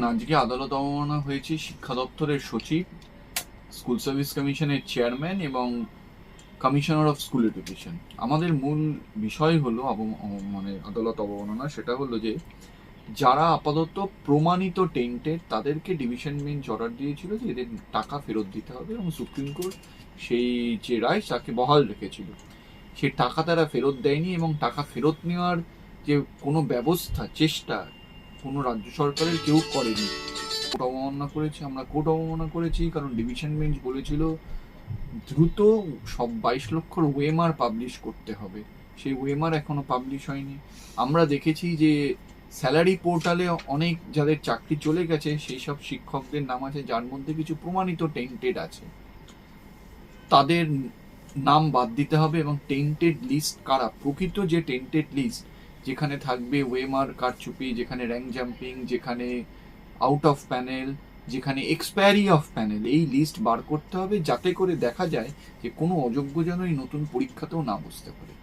আজকে আদালত অবমাননা হয়েছে শিক্ষা দপ্তরের সচিব, স্কুল সার্ভিস কমিশনের চেয়ারম্যান এবং কমিশনার অফ স্কুল এডুকেশন। আমাদের মূল বিষয় হলো মানে আদালত অবমাননা, সেটা হলো যে যারা আপাতত প্রমাণিত টেন্টেড তাদেরকে ডিভিশন বেঞ্চ অর্ডার দিয়েছিল যে এদের টাকা ফেরত দিতে হবে, এবং সুপ্রিম কোর্ট সেই যে রায় তাকে বহাল রেখেছিল। সে টাকা তারা ফেরত দেয়নি, এবং টাকা ফেরত নেওয়ার যে কোনো ব্যবস্থা চেষ্টা কোনো রাজ্য সরকারের কেউ করেনি। কোর্ট অবমাননা করেছে, আমরা কোর্ট অবমাননা করেছি, কারণ ডিভিশন বেঞ্চ বলেছিল দ্রুত সব 22 লক্ষর ওয়েমার পাবলিশ করতে হবে। সেই ওয়েমার এখনো পাবলিশ হয়নি। আমরা দেখেছি যে স্যালারি পোর্টালে অনেক যাদের চাকরি চলে গেছে সেই সব শিক্ষকদের নাম আছে যার মধ্যে কিছু প্রমাণিত টেন্টেড আছে, তাদের নাম বাদ দিতে হবে। এবং টেন্টেড লিস্ট কারা, প্রকৃত যে টেন্টেড লিস্ট যেখানে থাকবে ওয়েমার কারচুপি, যেখানে র্যাঙ্ক জাম্পিং, যেখানে আউট অফ প্যানেল, যেখানে এক্সপায়ারি অফ প্যানেল, এই লিস্ট বার করতে হবে, যাতে করে দেখা যায় যে কোনো অযোগ্য যেন এই নতুন পরীক্ষাতেও না বসতে পারে।